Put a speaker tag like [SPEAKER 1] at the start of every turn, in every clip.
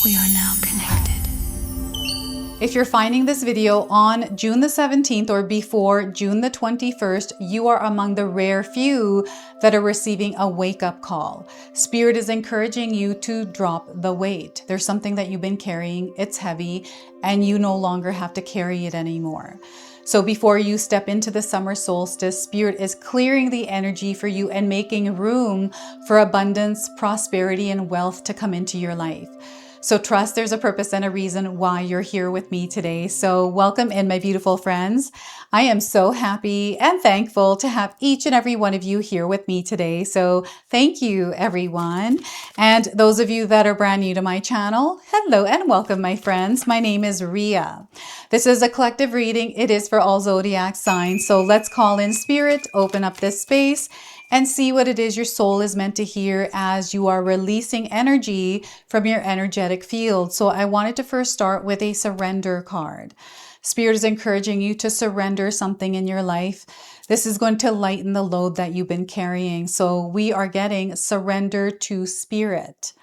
[SPEAKER 1] We are now connected.
[SPEAKER 2] If you're finding this video on June the 17th or before June the 21st, you are among the rare few that are receiving a wake-up call. Spirit is encouraging you to drop the weight. There's something that you've been carrying, it's heavy, and you no longer have to carry it anymore. So before you step into the summer solstice, Spirit is clearing the energy for you and making room for abundance, prosperity, and wealth to come into your life. So trust there's a purpose and a reason why you're here with me today. So welcome in, my beautiful friends. I am so happy and thankful to have each and every one of you here with me today. So thank you, everyone. And those of you that are brand new to my channel, hello and welcome, my friends. My name is Ria. This is a collective reading. It is for all zodiac signs. So let's call in Spirit, open up this space, and see what it is your soul is meant to hear as you are releasing energy from your energetic field. So I wanted to first start with a surrender card. Spirit is encouraging you to surrender something in your life. This is going to lighten the load that you've been carrying. So we are getting surrender to Spirit.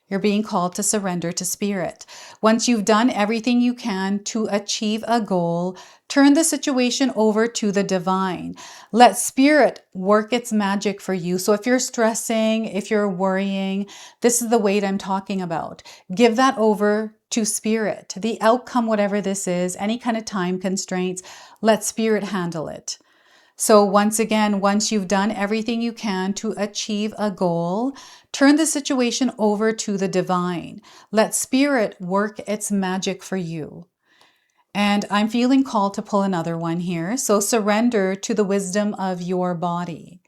[SPEAKER 2] You're being called to surrender to Spirit. Once you've done everything you can to achieve a goal, turn the situation over to the divine. Let Spirit work its magic for you. So if you're stressing, if you're worrying, this is the weight I'm talking about. Give that over to Spirit. The outcome, whatever this is, any kind of time constraints, let Spirit handle it. So once again, once you've done everything you can to achieve a goal, turn the situation over to the divine. Let Spirit work its magic for you. And I'm feeling called to pull another one here. So surrender to the wisdom of your body.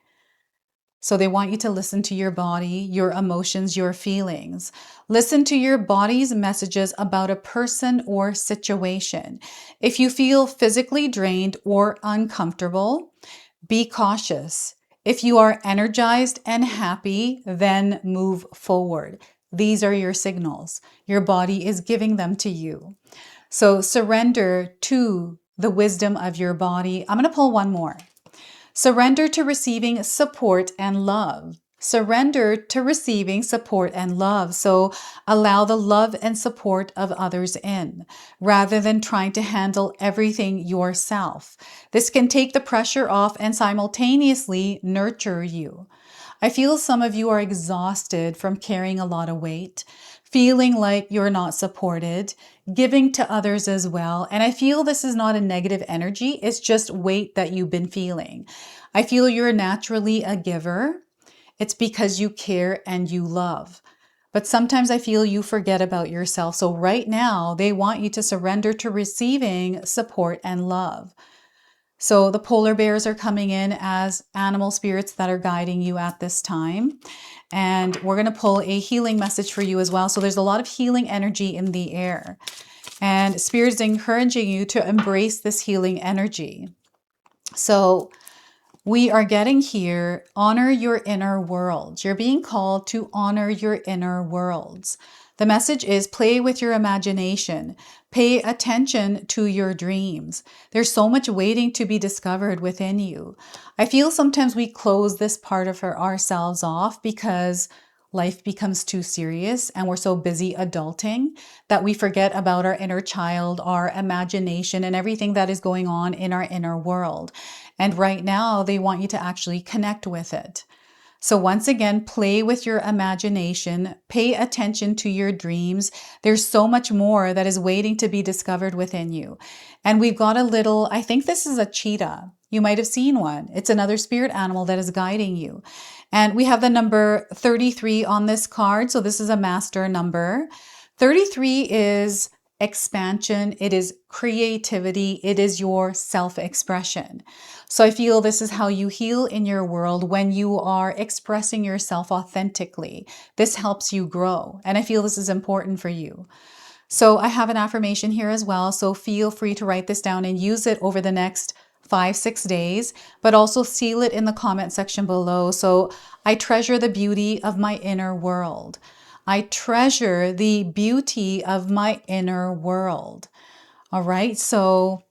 [SPEAKER 2] So they want you to listen to your body, your emotions, your feelings. Listen to your body's messages about a person or situation. If you feel physically drained or uncomfortable, be cautious. If you are energized and happy, then move forward. These are your signals. Your body is giving them to you. So surrender to the wisdom of your body. I'm going to pull one more. Surrender to receiving support and love. Surrender to receiving support and love. So allow the love and support of others in, rather than trying to handle everything yourself. This can take the pressure off and simultaneously nurture you. I feel some of you are exhausted from carrying a lot of weight, feeling like you're not supported, giving to others as well. And I feel this is not a negative energy. It's just weight that you've been feeling. I feel you're naturally a giver. It's because you care and you love. But sometimes I feel you forget about yourself. So right now, they want you to surrender to receiving support and love. So the polar bears are coming in as animal spirits that are guiding you at this time. And we're going to pull a healing message for you as well. So there's a lot of healing energy in the air. And Spirit is encouraging you to embrace this healing energy. So we are getting here, honor your inner worlds. You're being called to honor your inner worlds. The message is play with your imagination. Pay attention to your dreams. There's so much waiting to be discovered within you. I feel sometimes we close this part of ourselves off because life becomes too serious and we're so busy adulting that we forget about our inner child, our imagination, and everything that is going on in our inner world. And right now, they want you to actually connect with it. So once again, play with your imagination, pay attention to your dreams. There's so much more that is waiting to be discovered within you. And we've got a little, I think this is a cheetah. You might have seen one. It's another spirit animal that is guiding you. And we have the number 33 on this card. So this is a master number. 33 is expansion, it is creativity, it is your self-expression. So I feel this is how you heal in your world when you are expressing yourself authentically. This helps you grow, and I feel this is important for you. So I have an affirmation here as well, so feel free to write this down and use it over the next 5-6 days, but also seal it in the comment section below. So I treasure the beauty of my inner world. I treasure the beauty of my inner world. All right, so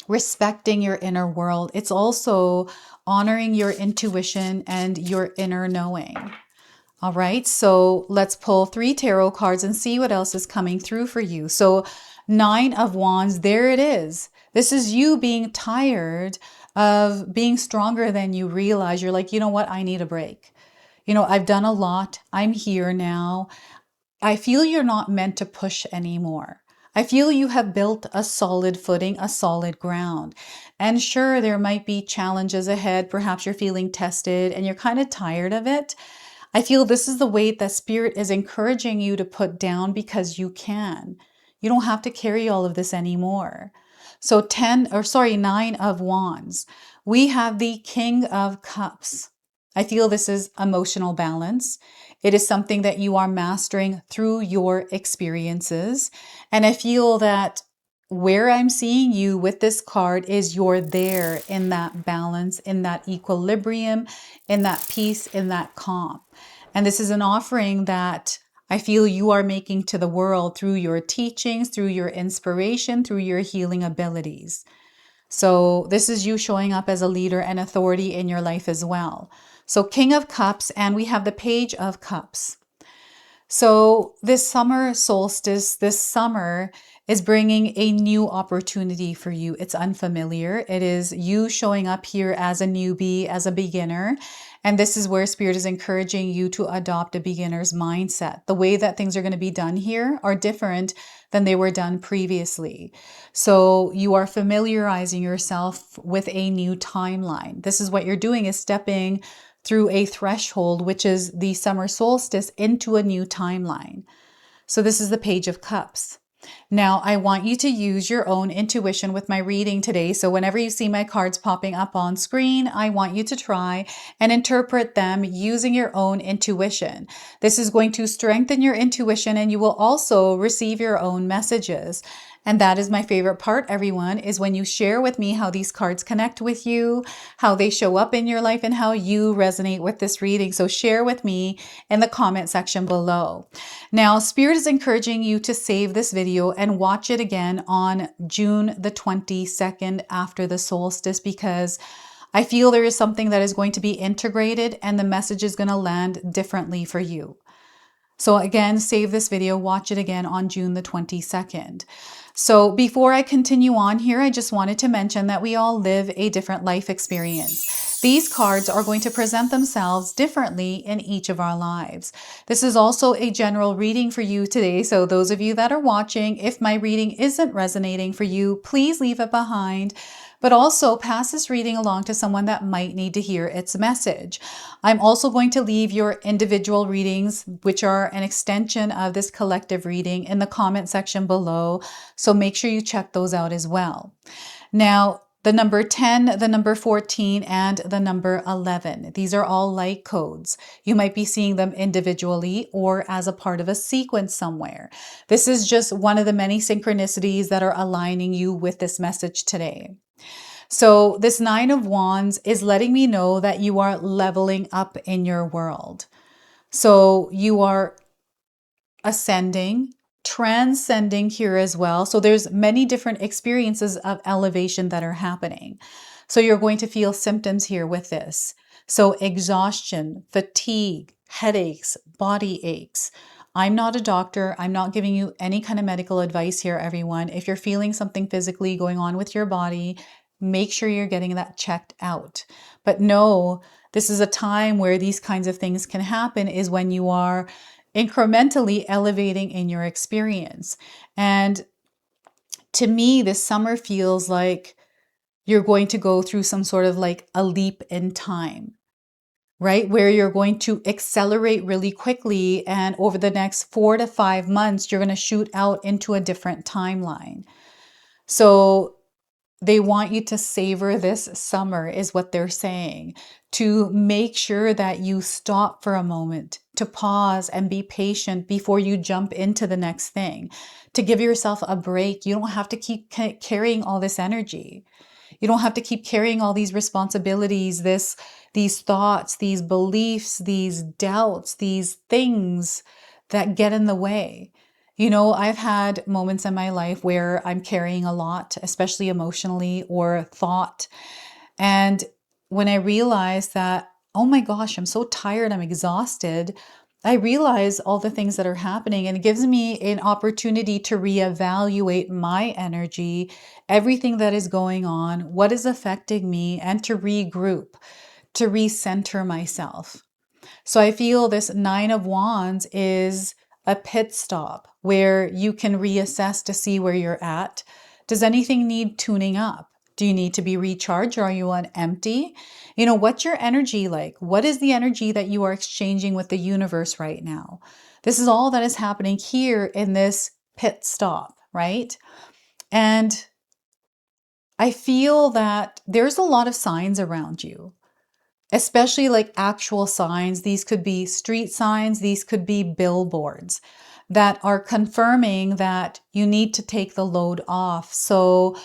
[SPEAKER 2] respecting your inner world. It's also honoring your intuition and your inner knowing. All right, so let's pull 3 tarot cards and see what else is coming through for you. So 9 of Wands, there it is. This is you being tired of being stronger than you realize. You're like, you know what? I need a break. You know, I've done a lot. I'm here now. I feel you're not meant to push anymore. I feel you have built a solid footing, a solid ground. And sure, there might be challenges ahead. Perhaps you're feeling tested and you're kind of tired of it. I feel this is the weight that Spirit is encouraging you to put down because you can. You don't have to carry all of this anymore. So 9 of Wands. We have the King of Cups. I feel this is emotional balance. It is something that you are mastering through your experiences. And I feel that where I'm seeing you with this card is you're there in that balance, in that equilibrium, in that peace, in that calm. And this is an offering that I feel you are making to the world through your teachings, through your inspiration, through your healing abilities. So this is you showing up as a leader and authority in your life as well. So King of Cups, and we have the Page of Cups. So this summer solstice, this summer is bringing a new opportunity for you. It's unfamiliar. It is you showing up here as a newbie, as a beginner. And this is where Spirit is encouraging you to adopt a beginner's mindset. The way that things are going to be done here are different than they were done previously. So you are familiarizing yourself with a new timeline. This is what you're doing, is stepping through a threshold, which is the summer solstice, into a new timeline. So this is the Page of Cups. Now, I want you to use your own intuition with my reading today. So whenever you see my cards popping up on screen, I want you to try and interpret them using your own intuition. This is going to strengthen your intuition, and you will also receive your own messages. And that is my favorite part, everyone, is when you share with me how these cards connect with you, how they show up in your life, and how you resonate with this reading. So share with me in the comment section below. Now, Spirit is encouraging you to save this video and watch it again on June the 22nd after the solstice, because I feel there is something that is going to be integrated and the message is going to land differently for you. So again, save this video, watch it again on June the 22nd. So before I continue on here, I just wanted to mention that we all live a different life experience. These cards are going to present themselves differently in each of our lives. This is also a general reading for you today. So those of you that are watching, if my reading isn't resonating for you, please leave it behind. But also pass this reading along to someone that might need to hear its message. I'm also going to leave your individual readings, which are an extension of this collective reading, in the comment section below. So make sure you check those out as well. Now, the number 10, the number 14, and the number 11. These are all light codes. You might be seeing them individually or as a part of a sequence somewhere. This is just one of the many synchronicities that are aligning you with this message today. So this 9 of Wands is letting me know that you are leveling up in your world. So you are ascending, transcending here as well. So there's many different experiences of elevation that are happening. So you're going to feel symptoms here with this. So exhaustion, fatigue, headaches, body aches. I'm not a doctor. I'm not giving you any kind of medical advice here, everyone. If you're feeling something physically going on with your body, make sure you're getting that checked out. But no, this is a time where these kinds of things can happen, is when you are incrementally elevating in your experience. And to me, this summer feels like you're going to go through some sort of like a leap in time, right? Where you're going to accelerate really quickly. And over the next 4 to 5 months, you're going to shoot out into a different timeline. So they want you to savor this summer, is what they're saying, to make sure that you stop for a moment, to pause and be patient before you jump into the next thing, to give yourself a break. You don't have to keep carrying all this energy. You don't have to keep carrying all these responsibilities, these thoughts, these beliefs, these doubts, these things that get in the way. You know, I've had moments in my life where I'm carrying a lot, especially emotionally or thought. And when I realized that, oh my gosh, I'm so tired, I'm exhausted, I realize all the things that are happening, and it gives me an opportunity to reevaluate my energy, everything that is going on, what is affecting me, and to regroup, to recenter myself. So I feel this Nine of Wands is a pit stop where you can reassess to see where you're at. Does anything need tuning up? Do you need to be recharged, or are you on empty? You know, what's your energy like? What is the energy that you are exchanging with the universe right now? This is all that is happening here in this pit stop, right? And I feel that there's a lot of signs around you, especially like actual signs. These could be street signs, these could be billboards that are confirming that you need to take the load off. So,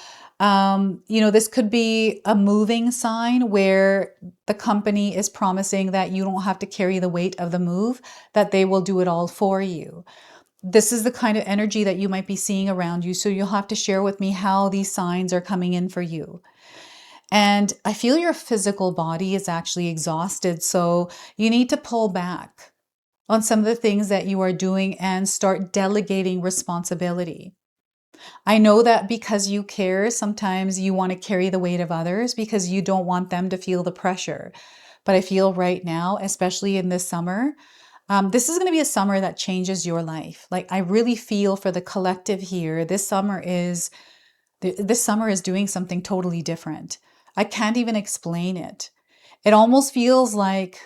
[SPEAKER 2] you know, this could be a moving sign where the company is promising that you don't have to carry the weight of the move, that they will do it all for you. This is the kind of energy that you might be seeing around you. So you'll have to share with me how these signs are coming in for you. And I feel your physical body is actually exhausted. So you need to pull back on some of the things that you are doing and start delegating responsibility. I know that because you care, sometimes you want to carry the weight of others because you don't want them to feel the pressure. But I feel right now, especially in this summer, this is going to be a summer that changes your life. Like, I really feel for the collective here. This summer is doing something totally different. I can't even explain it. It almost feels like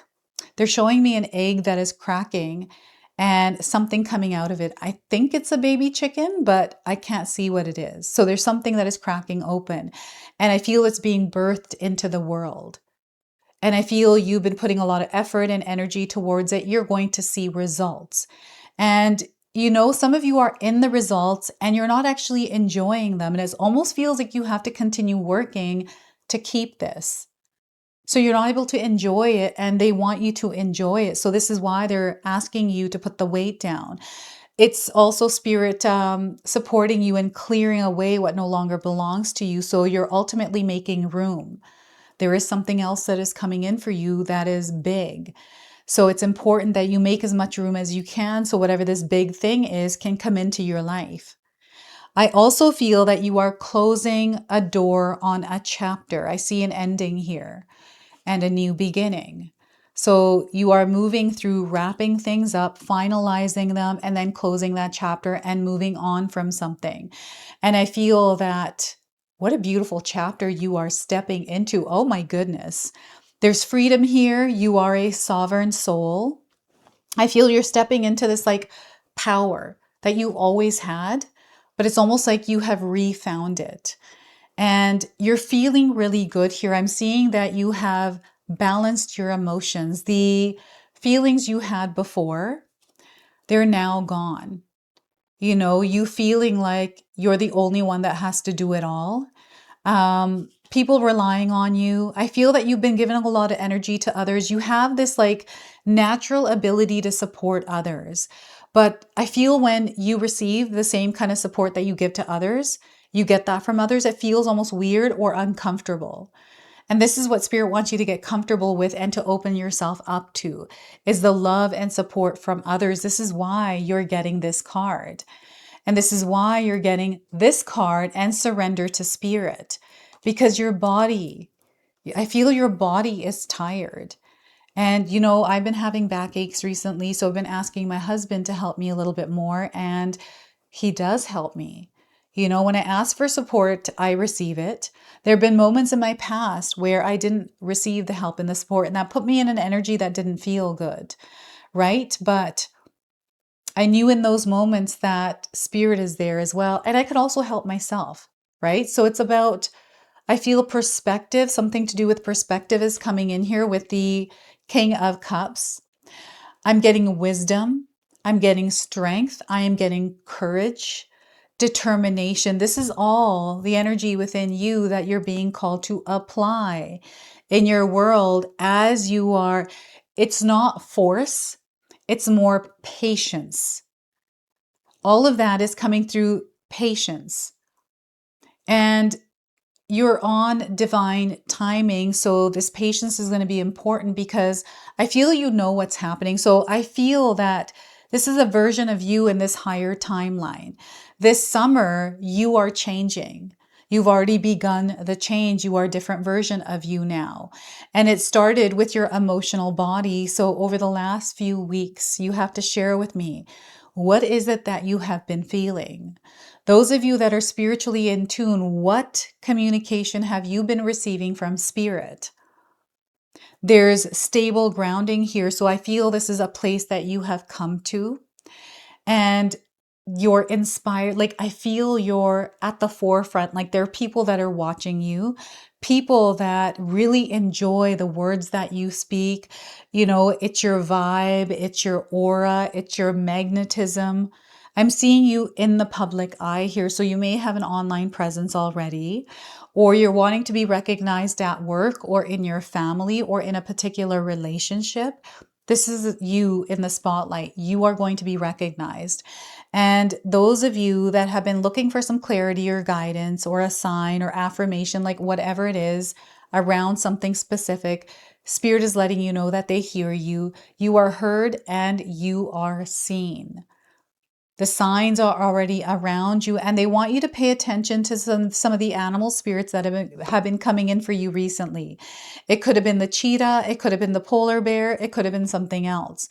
[SPEAKER 2] they're showing me an egg that is cracking and something coming out of it. I think it's a baby chicken, but I can't see what it is. So there's something that is cracking open, and I feel it's being birthed into the world. And I feel you've been putting a lot of effort and energy towards it. You're going to see results. And you know, some of you are in the results and you're not actually enjoying them. And it almost feels like you have to continue working to keep this. So you're not able to enjoy it, and they want you to enjoy it. So this is why they're asking you to put the weight down. It's also spirit supporting you and clearing away what no longer belongs to you. So you're ultimately making room. There is something else that is coming in for you that is big. So it's important that you make as much room as you can so whatever this big thing is can come into your life. I also feel that you are closing a door on a chapter. I see an ending here and a new beginning. So you are moving through wrapping things up, finalizing them, and then closing that chapter and moving on from something. And I feel that what a beautiful chapter you are stepping into. Oh my goodness. There's freedom here. You are a sovereign soul. I feel you're stepping into this like power that you always had, but it's almost like you have refound it. And you're feeling really good here. I'm seeing that you have balanced your emotions. The feelings you had before, they're now gone. You know, you feeling like you're the only one that has to do it all. People relying on you. I feel that you've been giving a lot of energy to others. You have this like natural ability to support others. But I feel when you receive the same kind of support that you give to others, you get that from others, it feels almost weird or uncomfortable. And this is what Spirit wants you to get comfortable with and to open yourself up to, is the love and support from others. This is why you're getting this card. And this is why you're getting this card and surrender to Spirit, because your body, I feel your body is tired. And, you know, I've been having backaches recently, so I've been asking my husband to help me a little bit more, and he does help me. You know, when I ask for support, I receive it. There have been moments in my past where I didn't receive the help and the support, and that put me in an energy that didn't feel good, right? But I knew in those moments that Spirit is there as well, and I could also help myself, right? So it's about, I feel perspective, something to do with perspective is coming in here with the King of Cups. I'm getting wisdom. I'm getting strength. I am getting courage, determination. This is all the energy within you that you're being called to apply in your world as you are. It's not force. It's more patience. All of that is coming through patience. And you're on divine timing. So this patience is going to be important because I feel you know what's happening. So I feel that this is a version of you in this higher timeline. This summer, you are changing. You've already begun the change. You are a different version of you now. And it started with your emotional body. So over the last few weeks, you have to share with me, what is it that you have been feeling? Those of you that are spiritually in tune, what communication have you been receiving from spirit? There's stable grounding here. So I feel this is a place that you have come to and you're inspired. Like I feel you're at the forefront. Like there are people that are watching you, people that really enjoy the words that you speak. You know, it's your vibe, it's your aura, it's your magnetism. I'm seeing you in the public eye here. So you may have an online presence already, or you're wanting to be recognized at work or in your family or in a particular relationship. This is you in the spotlight. You are going to be recognized. And those of you that have been looking for some clarity or guidance or a sign or affirmation, like whatever it is around something specific, Spirit is letting you know that they hear you. You are heard and you are seen. The signs are already around you and they want you to pay attention to some of the animal spirits that have been coming in for you recently. It could have been the cheetah, it could have been the polar bear, it could have been something else.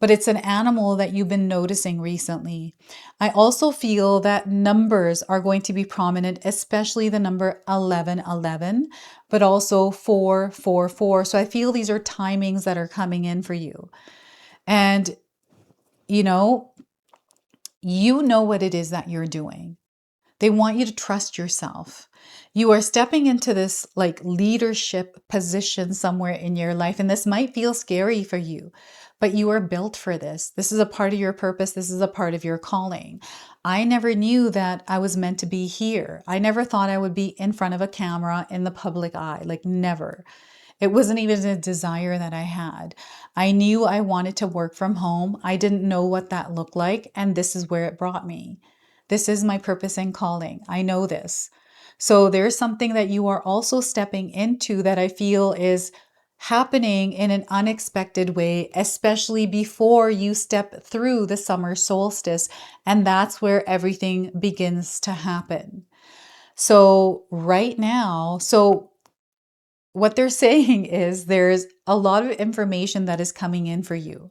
[SPEAKER 2] But it's an animal that you've been noticing recently. I also feel that numbers are going to be prominent, especially the number 1111, but also 444. So I feel these are timings that are coming in for you. And, you know what it is that you're doing. They want you to trust yourself. You are stepping into this like leadership position somewhere in your life. And this might feel scary for you, but you are built for this. This is a part of your purpose. This is a part of your calling. I never knew that I was meant to be here. I never thought I would be in front of a camera in the public eye, like never. It wasn't even a desire that I had. I knew I wanted to work from home. I didn't know what that looked like, and this is where it brought me. This is my purpose and calling. I know this. So there's something that you are also stepping into that I feel is happening in an unexpected way, especially before you step through the summer solstice. And that's where everything begins to happen. So right now, what they're saying is there's a lot of information that is coming in for you.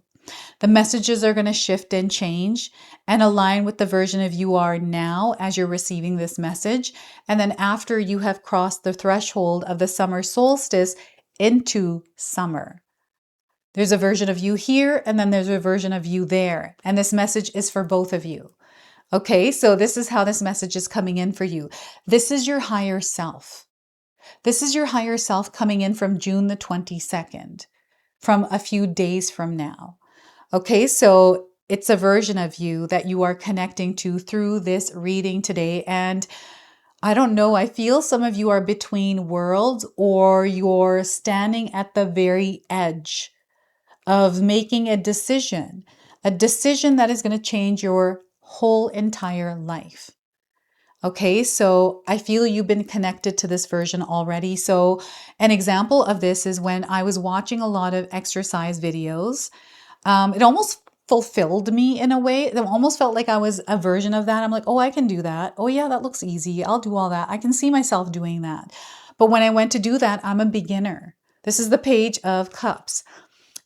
[SPEAKER 2] The messages are going to shift and change and align with the version of you are now as you're receiving this message. And then after you have crossed the threshold of the summer solstice into summer. There's a version of you here and then there's a version of you there. And this message is for both of you. Okay, so this is how this message is coming in for you. This is your higher self. This is your higher self coming in from June the 22nd, from a few days from now. Okay, so it's a version of you that you are connecting to through this reading today. And I don't know, I feel some of you are between worlds or you're standing at the very edge of making a decision that is going to change your whole entire life. Okay, so I feel you've been connected to this version already. So an example of this is when I was watching a lot of exercise videos. It almost fulfilled me in a way. It almost felt like I was a version of that. I'm like, oh, I can do that. Oh yeah, that looks easy. I'll do all that. I can see myself doing that. But when I went to do that, I'm a beginner. This is the Page of Cups.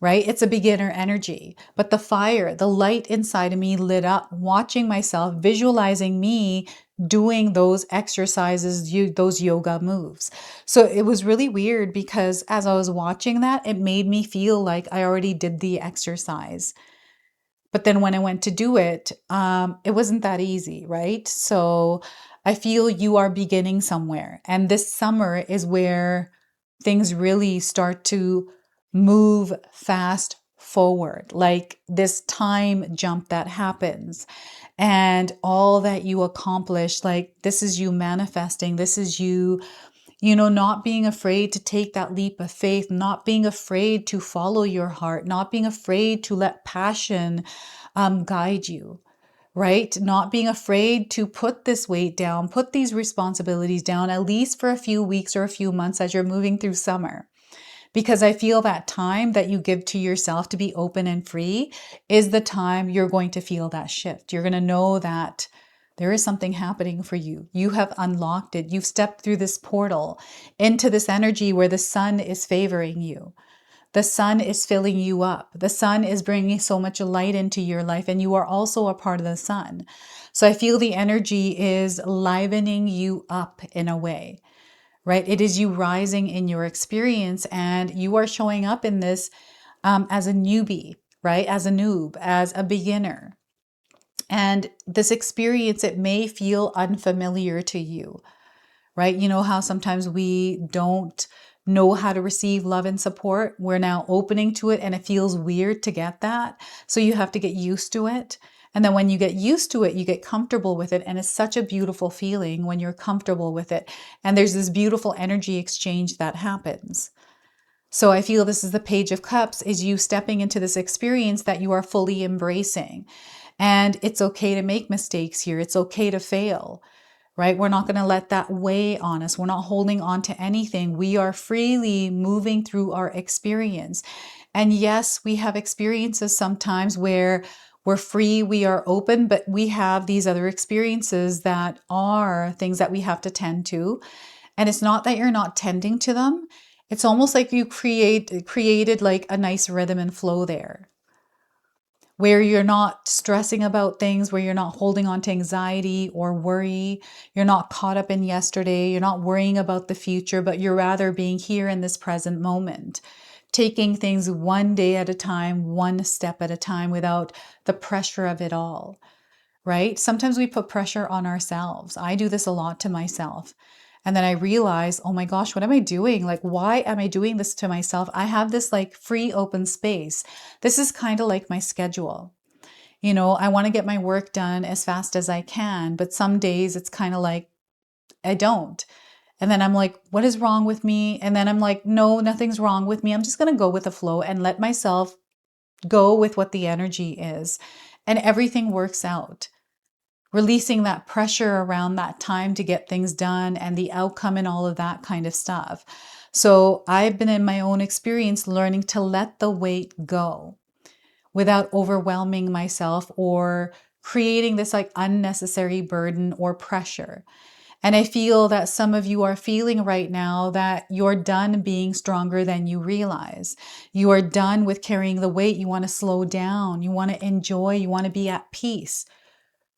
[SPEAKER 2] Right? It's a beginner energy, but the fire, the light inside of me lit up, watching myself, visualizing me doing those exercises, those yoga moves. So it was really weird because as I was watching that, it made me feel like I already did the exercise. But then when I went to do it, it wasn't that easy, right? So I feel you are beginning somewhere. And this summer is where things really start to move fast forward, like this time jump that happens and all that you accomplish. Like this is you manifesting. This is you, not being afraid to take that leap of faith, not being afraid to follow your heart, not being afraid to let passion guide you. right? Not being afraid to put this weight down, put these responsibilities down, at least for a few weeks or a few months as you're moving through summer. Because I feel that time that you give to yourself to be open and free is the time you're going to feel that shift. You're going to know that there is something happening for you. You have unlocked it. You've stepped through this portal into this energy where the sun is favoring you. The sun is filling you up. The sun is bringing so much light into your life, and you are also a part of the sun. So I feel the energy is livening you up in a way, right? It is you rising in your experience, and you are showing up in this as a newbie, right? As a noob, as a beginner. And this experience, it may feel unfamiliar to you, right? You know how sometimes we don't know how to receive love and support. We're now opening to it, and it feels weird to get that. So you have to get used to it. And then when you get used to it, you get comfortable with it. And it's such a beautiful feeling when you're comfortable with it. And there's this beautiful energy exchange that happens. So I feel this is the Page of Cups, is you stepping into this experience that you are fully embracing. And it's okay to make mistakes here. It's okay to fail, right? We're not going to let that weigh on us. We're not holding on to anything. We are freely moving through our experience. And yes, we have experiences sometimes where we're free, we are open, but we have these other experiences that are things that we have to tend to. And it's not that you're not tending to them. It's almost like you created like a nice rhythm and flow there, where you're not stressing about things, where you're not holding on to anxiety or worry. You're not caught up in yesterday. You're not worrying about the future, but you're rather being here in this present moment, taking things one day at a time, one step at a time, without the pressure of it all, right? Sometimes we put pressure on ourselves. I do this a lot to myself. And then I realize, oh my gosh, what am I doing? Like, why am I doing this to myself? I have this like free open space. This is kind of like my schedule. You know, I want to get my work done as fast as I can, but some days it's kind of like, I don't. And then I'm like, what is wrong with me? And then I'm like, no, nothing's wrong with me. I'm just going to go with the flow and let myself go with what the energy is. And everything works out. Releasing that pressure around that time to get things done and the outcome and all of that kind of stuff. So I've been in my own experience learning to let the weight go without overwhelming myself or creating this like unnecessary burden or pressure. And I feel that some of you are feeling right now that you're done being stronger than you realize. You are done with carrying the weight. You want to slow down. You want to enjoy. You want to be at peace.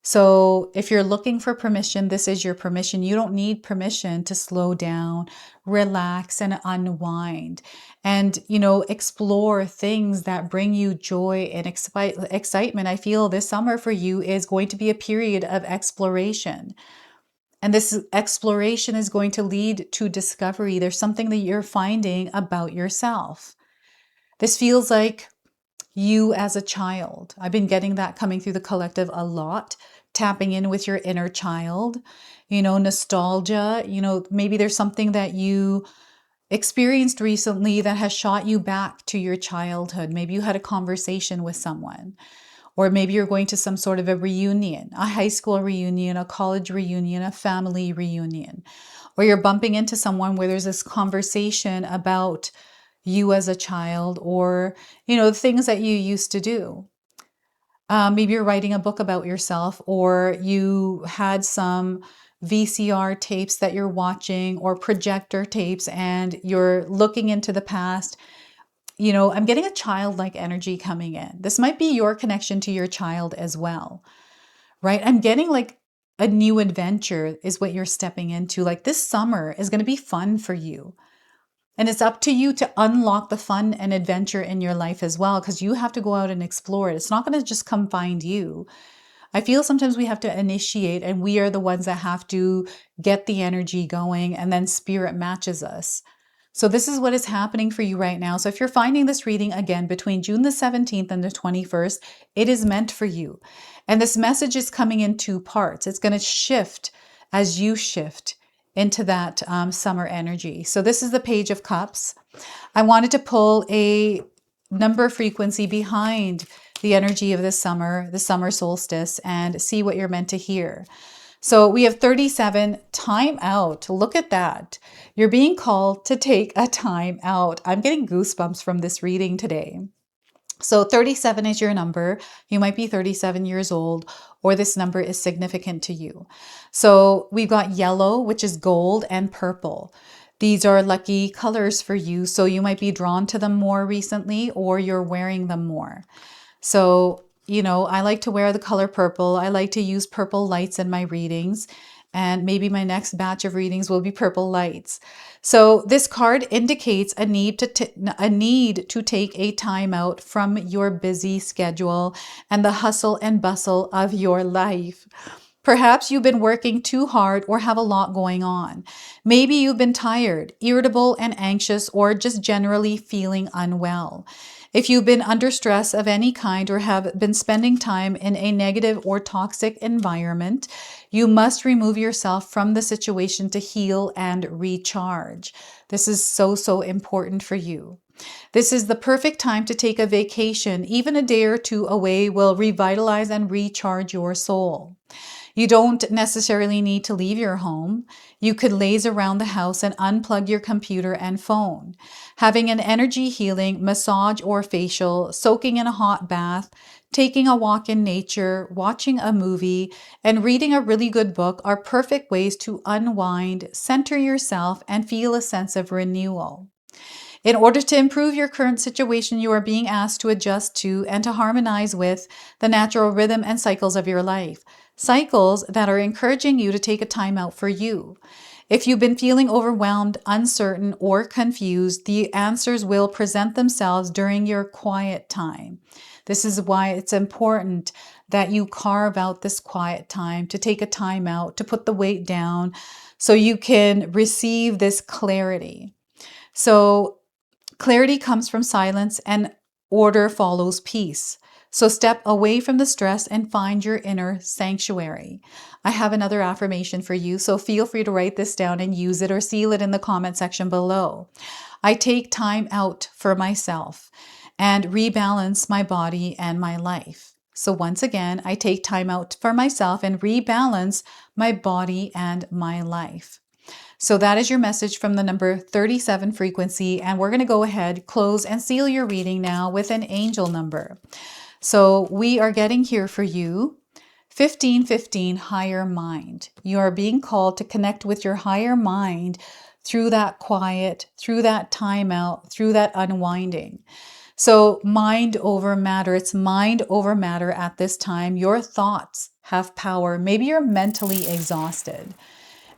[SPEAKER 2] So if you're looking for permission, this is your permission. You don't need permission to slow down, relax, and unwind. And, you know, explore things that bring you joy and excitement. I feel this summer for you is going to be a period of exploration. And this exploration is going to lead to discovery. There's something that you're finding about yourself. This feels like you as a child. I've been getting that coming through the collective a lot, tapping in with your inner child, you know, nostalgia, you know, maybe there's something that you experienced recently that has shot you back to your childhood. Maybe you had a conversation with someone, or maybe you're going to some sort of a reunion, a high school reunion, a college reunion, a family reunion, or you're bumping into someone where there's this conversation about you as a child, or, you know, things that you used to do. Maybe you're writing a book about yourself, or you had some VCR tapes that you're watching, or projector tapes, and you're looking into the past. You know, I'm getting a childlike energy coming in. This might be your connection to your child as well, right? I'm getting like a new adventure is what you're stepping into. Like this summer is going to be fun for you. And it's up to you to unlock the fun and adventure in your life as well, because you have to go out and explore it. It's not going to just come find you. I feel sometimes we have to initiate, and we are the ones that have to get the energy going, and then spirit matches us. So this is what is happening for you right now. So if you're finding this reading again between June the 17th and the 21st, it is meant for you. And this message is coming in two parts. It's going to shift as you shift into that summer energy. So this is the Page of Cups. I wanted to pull a number frequency behind the energy of the summer solstice, and see what you're meant to hear. So we have 37, time out. Look at that. You're being called to take a time out. I'm getting goosebumps from this reading today. So 37 is your number. You might be 37 years old, or this number is significant to you. So we've got yellow, which is gold, and purple. These are lucky colors for you. So you might be drawn to them more recently, or you're wearing them more. So, you know, I like to wear the color purple. I like to use purple lights in my readings. And maybe my next batch of readings will be purple lights. So this card indicates a need to take a time out from your busy schedule and the hustle and bustle of your life. Perhaps you've been working too hard or have a lot going on. Maybe you've been tired, irritable, and anxious, or just generally feeling unwell. If you've been under stress of any kind or have been spending time in a negative or toxic environment, you must remove yourself from the situation to heal and recharge. This is so important for you. This is the perfect time to take a vacation. Even a day or two away will revitalize and recharge your soul. You don't necessarily need to leave your home. You could laze around the house and unplug your computer and phone. Having an energy healing, massage or facial, soaking in a hot bath, taking a walk in nature, watching a movie, and reading a really good book are perfect ways to unwind, center yourself, and feel a sense of renewal. In order to improve your current situation, you are being asked to adjust to and to harmonize with the natural rhythm and cycles of your life. Cycles that are encouraging you to take a time out for you. If you've been feeling overwhelmed, uncertain, or confused, the answers will present themselves during your quiet time. This is why it's important that you carve out this quiet time, to take a time out, to put the weight down so you can receive this clarity. So clarity comes from silence and order follows peace. So step away from the stress and find your inner sanctuary. I have another affirmation for you, so feel free to write this down and use it or seal it in the comment section below. I take time out for myself and rebalance my body and my life. So once again, I take time out for myself and rebalance my body and my life. So that is your message from the number 37 frequency. And we're going to go ahead, close, and seal your reading now with an angel number. So we are getting here for you 1515, higher mind. You are being called to connect with your higher mind through that quiet, through that time out, through that unwinding. So mind over matter. It's mind over matter at this time. Your thoughts have power. Maybe you're mentally exhausted.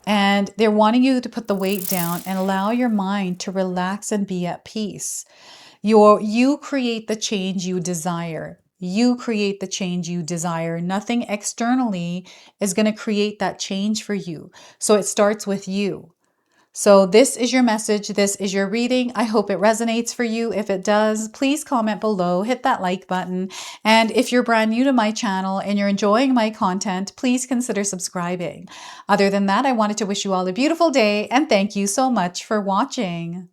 [SPEAKER 2] And they're wanting you to put the weight down and allow your mind to relax and be at peace. You create the change you desire. You create the change you desire. Nothing externally is going to create that change for you. So it starts with you. So this is your message. This is your reading. I hope it resonates for you. If it does, please comment below, hit that like button. And if you're brand new to my channel and you're enjoying my content, please consider subscribing. Other than that, I wanted to wish you all a beautiful day and thank you so much for watching.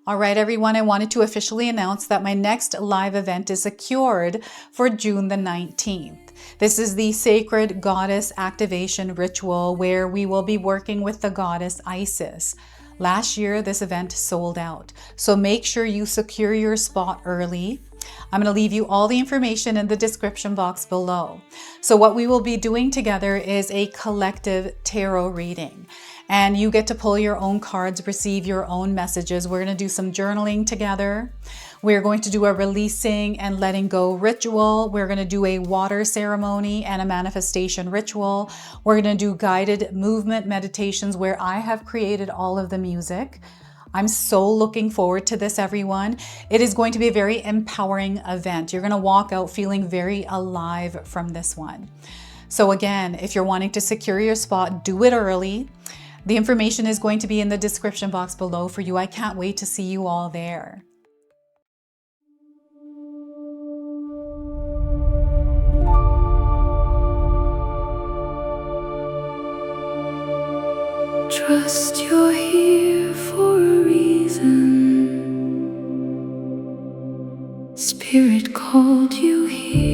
[SPEAKER 2] All right, everyone, I wanted to officially announce that my next live event is secured for June the 19th. This is the Sacred Goddess Activation Ritual where we will be working with the goddess Isis. Last year, this event sold out, so make sure you secure your spot early. I'm going to leave you all the information in the description box below. So what we will be doing together is a collective tarot reading. And you get to pull your own cards, receive your own messages. We're going to do some journaling together. We're going to do a releasing and letting go ritual. We're going to do a water ceremony and a manifestation ritual. We're going to do guided movement meditations where I have created all of the music. I'm so looking forward to this, everyone. It is going to be a very empowering event. You're going to walk out feeling very alive from this one. So again, if you're wanting to secure your spot, do it early. The information is going to be in the description box below for you. I can't wait to see you all there.
[SPEAKER 1] Trust you're here for a reason. Spirit called you here.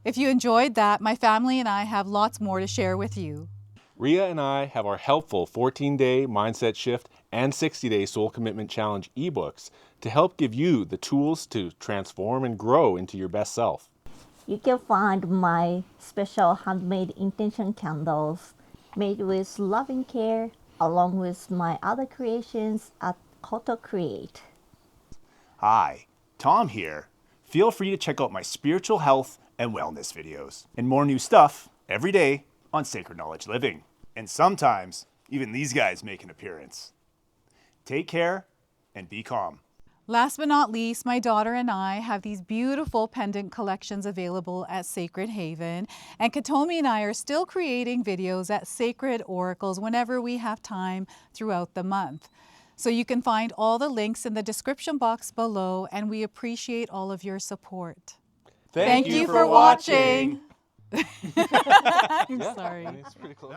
[SPEAKER 2] If you enjoyed that, my family and I have lots more to share with you.
[SPEAKER 3] Rhea and I have our helpful 14-day Mindset Shift and 60-day Soul Commitment Challenge ebooks to help give you the tools to transform and grow into your best self.
[SPEAKER 4] You can find my special handmade intention candles made with loving care, along with my other creations at Koto Create.
[SPEAKER 5] Hi, Tom here. Feel free to check out my spiritual health and wellness videos and more new stuff every day on Sacred Knowledge Living. And sometimes, even these guys make an appearance. Take care and be calm.
[SPEAKER 2] Last but not least, my daughter and I have these beautiful pendant collections available at Sacred Haven, and Katomi and I are still creating videos at Sacred Oracles whenever we have time throughout the month. So you can find all the links in the description box below, and we appreciate all of your support.
[SPEAKER 3] Thank
[SPEAKER 2] you for watching. I'm sorry.
[SPEAKER 3] It's pretty close.